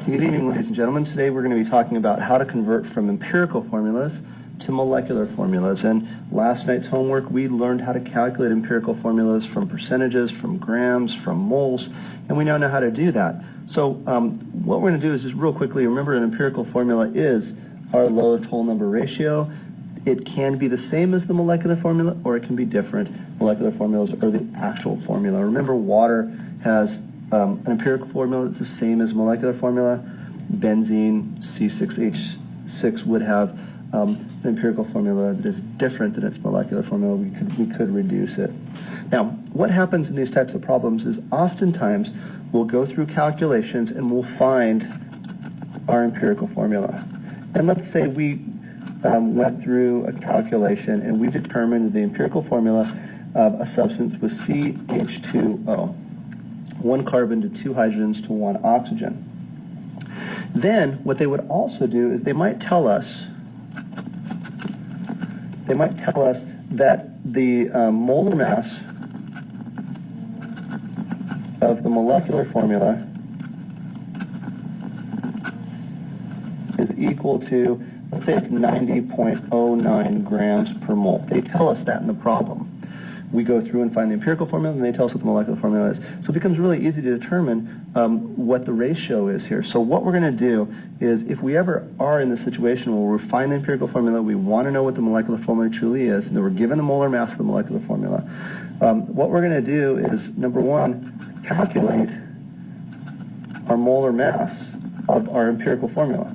Good evening, ladies and gentlemen. Today we're going to be talking about how to convert from empirical formulas to molecular formulas. And last night's homework, we learned how to calculate empirical formulas from percentages, from grams, from moles, and we now know how to do that. So what we're going to do is just real quickly remember an empirical formula is our lowest whole number ratio. It can be the same as the molecular formula, or it can be different. Molecular formulas are the actual formula. Remember, water has an empirical formula that's the same as molecular formula. Benzene, C6H6, would have an empirical formula that is different than its molecular formula. We could reduce it. Now, what happens in these types of problems is oftentimes we'll go through calculations and we'll find our empirical formula. And let's say we went through a calculation and we determined the empirical formula of a substance was CH2O. 1 carbon to 2 hydrogens to 1 oxygen. Then what they would also do is they might tell us that the molar mass of the molecular formula is equal to, let's say it's 90.09 grams per mole. They tell us that in the problem. We go through and find the empirical formula, and they tell us what the molecular formula is. So it becomes really easy to determine what the ratio is here. So what we're going to do is, if we ever are in the situation where we find the empirical formula, we want to know what the molecular formula truly is, and then we're given the molar mass of the molecular formula, what we're going to do is, number one, calculate our molar mass of our empirical formula.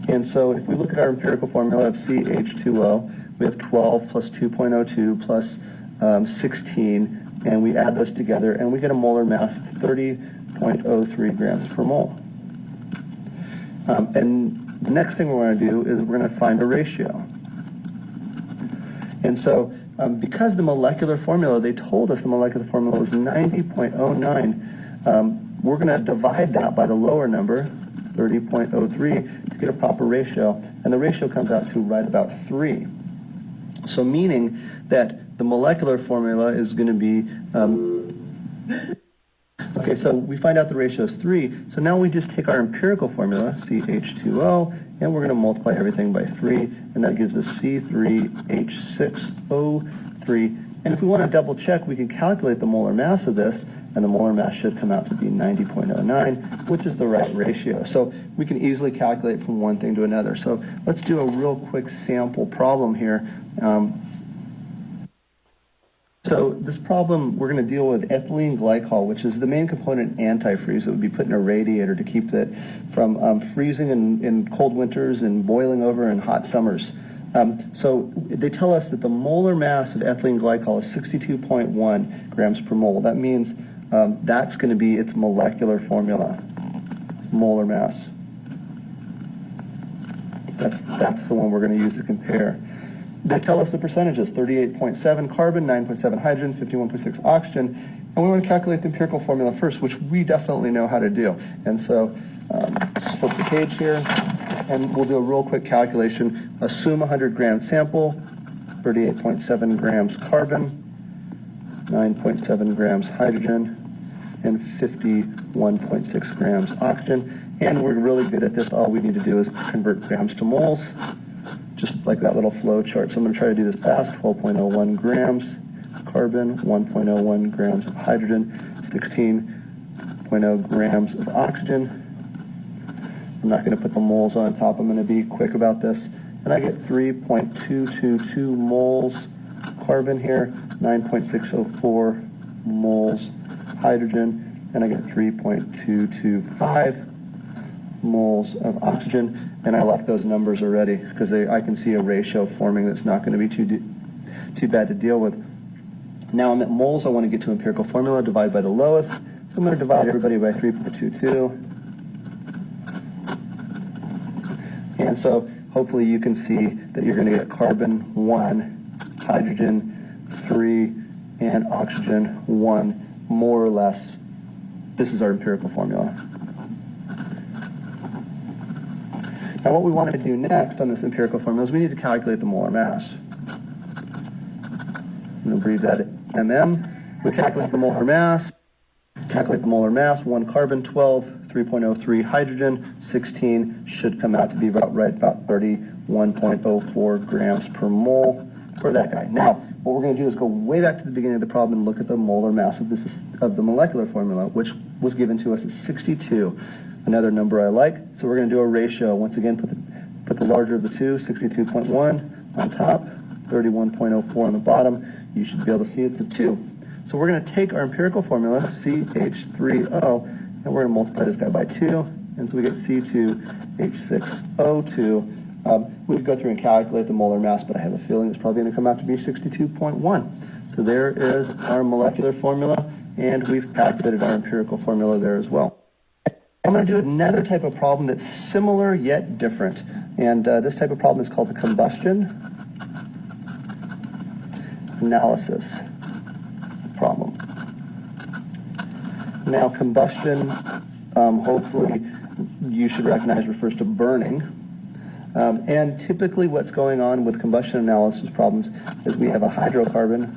And so if we look at our empirical formula of CH2O, we have 12 plus 2.02 plus 16, and we add those together, and we get a molar mass of 30.03 grams per mole. And the next thing we're going to do is we're going to find a ratio. And so because the molecular formula, they told us the molecular formula was 90.09, we're going to divide that by the lower number, 30.03, to get a proper ratio, and the ratio comes out to right about 3. So meaning that the molecular formula is going to be, okay, so we find out the ratio is 3. So now we just take our empirical formula, CH2O, and we're going to multiply everything by 3, and that gives us C3H6O3. And if we want to double check, we can calculate the molar mass of this, and the molar mass should come out to be 90.09, which is the right ratio. So we can easily calculate from one thing to another. So let's do a real quick sample problem here. So this problem, we're going to deal with ethylene glycol, which is the main component in antifreeze that would be put in a radiator to keep it from freezing in cold winters and boiling over in hot summers. So they tell us that the molar mass of ethylene glycol is 62.1 grams per mole. That means that's going to be its molecular formula, molar mass. That's the one we're going to use to compare. They tell us the percentages, 38.7 carbon, 9.7 hydrogen, 51.6 oxygen, and we want to calculate the empirical formula first, which we definitely know how to do. And so just flip the page here, and we'll do a real quick calculation. Assume a 100-gram sample, 38.7 grams carbon, 9.7 grams hydrogen, and 51.6 grams oxygen. And we're really good at this. All we need to do is convert grams to moles, just like that little flow chart. So I'm going to try to do this fast. 12.01 grams carbon, 1.01 grams of hydrogen, 16.0 grams of oxygen. I'm not going to put the moles on top. I'm going to be quick about this. And I get 3.222 moles carbon here, 9.604 moles hydrogen, and I get 3.225 moles of oxygen. And I left those numbers already because I can see a ratio forming that's not going to be too bad to deal with. Now I'm at moles. I want to get to empirical formula, divide by the lowest. So I'm going to divide everybody by 3.22. And so hopefully you can see that you're going to get carbon 1, hydrogen 3, and oxygen 1, more or less. This is our empirical formula. Now what we want to do next on this empirical formula is we need to calculate the molar mass. I'm going to breathe that MM. We calculate the molar mass. calculate the molar mass, 1 carbon, 12, 3.03 hydrogen, 16, should come out to be about 31.04 grams per mole for that guy. Now, what we're going to do is go way back to the beginning of the problem and look at the molar mass of the molecular formula, which was given to us as 62, another number I like. So we're going to do a ratio. Once again, put the larger of the two, 62.1 on top, 31.04 on the bottom. You should be able to see it's a 2. So we're going to take our empirical formula, CH3O, and we're going to multiply this guy by 2, and so we get C2H6O2. We could go through and calculate the molar mass, but I have a feeling it's probably going to come out to be 62.1. So there is our molecular formula, and we've calculated our empirical formula there as well. I'm going to do another type of problem that's similar yet different, and this type of problem is called the combustion analysis problem. Now, combustion, hopefully you should recognize, refers to burning. And typically what's going on with combustion analysis problems is we have a hydrocarbon,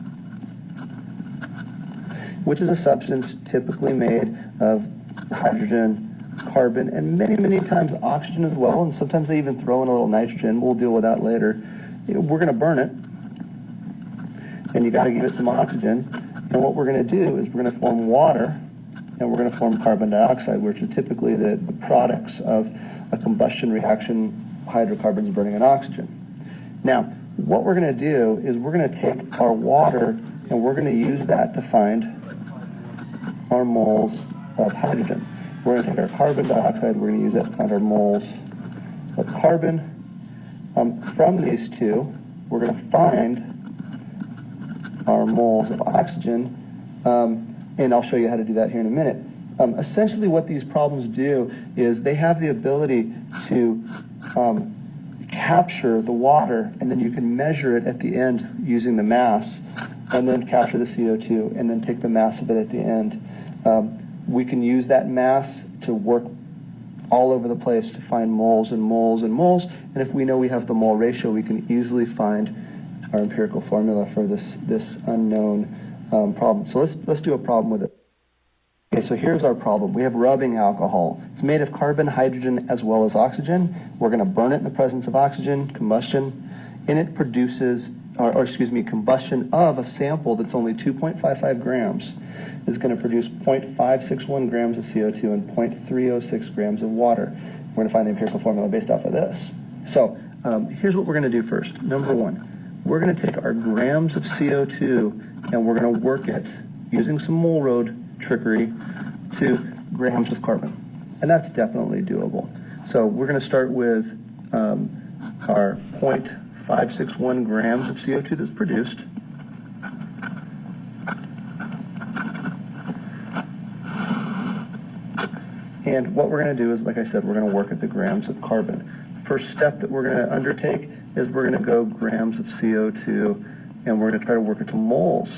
which is a substance typically made of hydrogen, carbon, and many, many times oxygen as well, and sometimes they even throw in a little nitrogen. We'll deal with that later. We're going to burn it, and you got to give it some oxygen. And what we're going to do is we're going to form water, and we're going to form carbon dioxide, which are typically the products of a combustion reaction, hydrocarbons burning an oxygen. Now, what we're going to do is we're going to take our water, and we're going to use that to find our moles of hydrogen. We're going to take our carbon dioxide, we're going to use that to find our moles of carbon. From these two, we're going to find our moles of oxygen, and I'll show you how to do that here in a minute. Essentially what these problems do is they have the ability to capture the water, and then you can measure it at the end using the mass, and then capture the CO2, and then take the mass of it at the end. We can use that mass to work all over the place to find moles and moles and moles, and if we know we have the mole ratio, we can easily find our empirical formula for this unknown problem. So let's do a problem with it. Okay, so here's our problem. We have rubbing alcohol. It's made of carbon, hydrogen, as well as oxygen. We're going to burn it in the presence of oxygen, combustion, and it produces, combustion of a sample that's only 2.55 grams is going to produce 0.561 grams of CO2 and 0.306 grams of water. We're going to find the empirical formula based off of this. So here's what we're going to do first. Number one, we're going to take our grams of CO2 and we're going to work it using some mole road trickery to grams of carbon. And that's definitely doable. So we're going to start with our 0.561 grams of CO2 that's produced. And what we're going to do is, like I said, we're going to work at the grams of carbon. First step that we're going to undertake is we're going to go grams of CO2, and we're going to try to work it to moles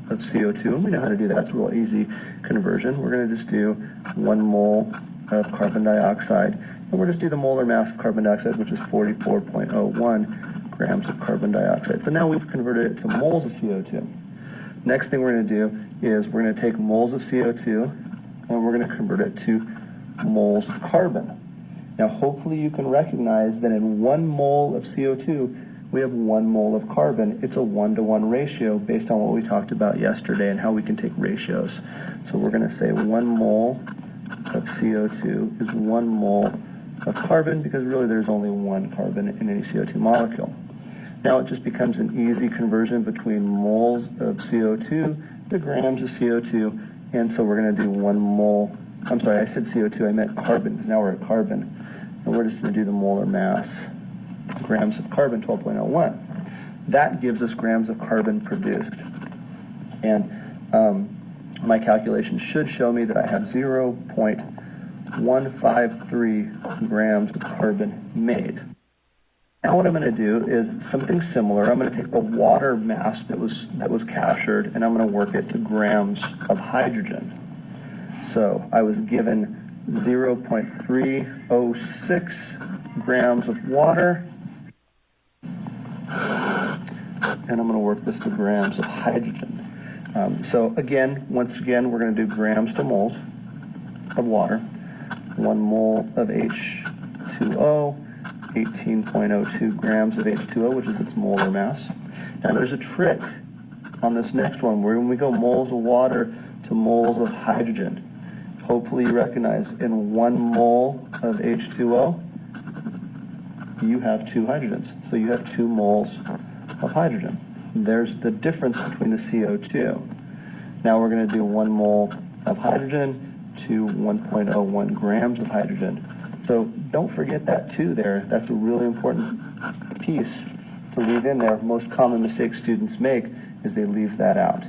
of CO2, and we know how to do that. It's a real easy conversion. We're going to just do 1 mole of carbon dioxide, and we'll just do the molar mass of carbon dioxide, which is 44.01 grams of carbon dioxide. So now we've converted it to moles of CO2. Next thing we're going to do is we're going to take moles of CO2, and we're going to convert it to moles of carbon. Now, hopefully you can recognize that in 1 mole of CO2, we have 1 mole of carbon. It's a 1-to-1 ratio based on what we talked about yesterday and how we can take ratios. So we're going to say 1 mole of CO2 is 1 mole of carbon, because really there's only 1 carbon in any CO2 molecule. Now it just becomes an easy conversion between moles of CO2 to grams of CO2, and so we're going to do 1 mole. I'm sorry, I said CO2, I meant carbon, because now we're at carbon. And we're just going to do the molar mass, grams of carbon, 12.01. That gives us grams of carbon produced. And my calculation should show me that I have 0.153 grams of carbon made. Now what I'm going to do is something similar. I'm going to take the water mass that was captured, and I'm going to work it to grams of hydrogen. So I was given 0.306 grams of water, and I'm going to work this to grams of hydrogen. So again, once again, we're going to do grams to moles of water. 1 mole of H2O, 18.02 grams of H2O, which is its molar mass. Now there's a trick on this next one, where when we go moles of water to moles of hydrogen, hopefully you recognize in 1 mole of H2O, you have 2 hydrogens. So you have 2 moles of hydrogen. There's the difference between the CO2. Now we're going to do 1 mole of hydrogen to 1.01 grams of hydrogen. So don't forget that 2 there. That's a really important piece to leave in there. Most common mistake students make is they leave that out.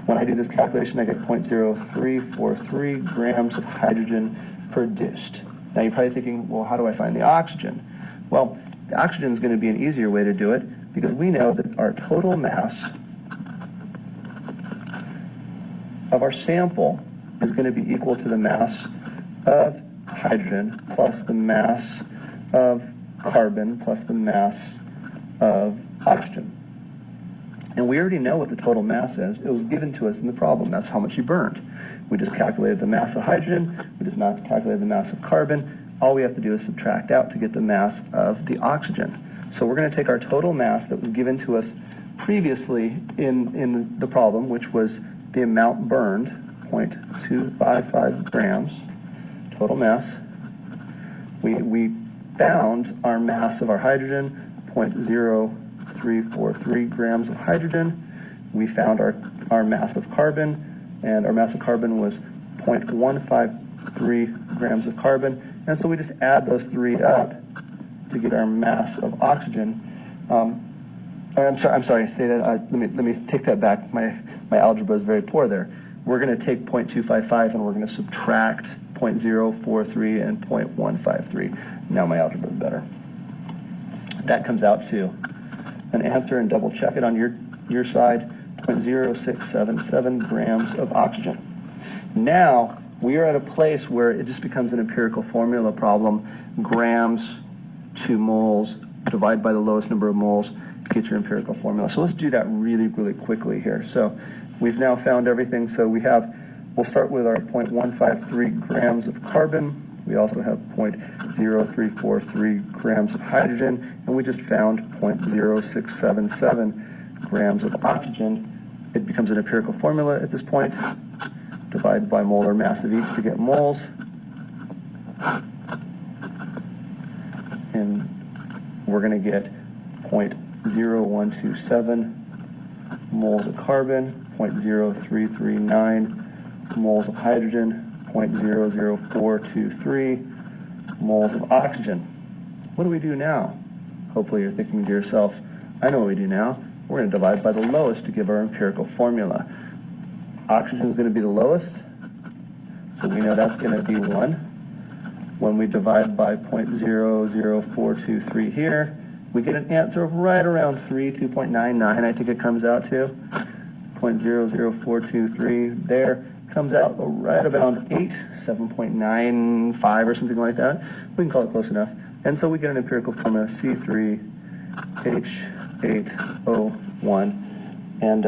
When I do this calculation, I get 0.0343 grams of hydrogen per dish. Now you're probably thinking, well, how do I find the oxygen? Well, the oxygen is going to be an easier way to do it, because we know that our total mass of our sample is going to be equal to the mass of hydrogen plus the mass of carbon plus the mass of oxygen. And we already know what the total mass is. It was given to us in the problem. That's how much you burned. We just calculated the mass of hydrogen. We just not calculated the mass of carbon. All we have to do is subtract out to get the mass of the oxygen. So we're going to take our total mass that was given to us previously in the problem, which was the amount burned, 0.255 grams, total mass. We found our mass of our hydrogen, 0.0343 grams of hydrogen. We found our mass of carbon, and our mass of carbon was 0.153 grams of carbon. And so we just add those 3 up to get our mass of oxygen. I'm sorry, say that, let me take that back. My algebra is very poor there. We're going to take 0.255 and we're going to subtract 0.043 and 0.153. Now my algebra is better. That comes out to an answer, and double check it on your side, 0.0677 grams of oxygen. Now we are at a place where it just becomes an empirical formula problem. Grams to moles, divide by the lowest number of moles, get your empirical formula. So let's do that really, really quickly here. So we've now found everything. So we'll start with our 0.153 grams of carbon. We also have 0.0343 grams of hydrogen, and we just found 0.0677 grams of oxygen. It becomes an empirical formula at this point. Divide by molar mass of each to get moles. And we're going to get 0.0127 moles of carbon, 0.0339 moles of hydrogen, 0.00423 moles of oxygen. What do we do now? Hopefully you're thinking to yourself, I know what we do now. We're going to divide by the lowest to give our empirical formula. Oxygen is going to be the lowest, so we know that's going to be 1. When we divide by 0.00423 here, we get an answer of right around 2.99, I think it comes out to. 0.00423 there comes out right about 7.95 or something like that. We can call it close enough. And so we get an empirical formula, C3H8O1. And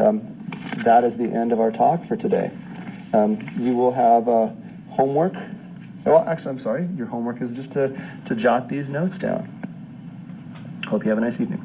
that is the end of our talk for today. You will have homework. Well, actually, I'm sorry. Your homework is just to jot these notes down. Hope you have a nice evening.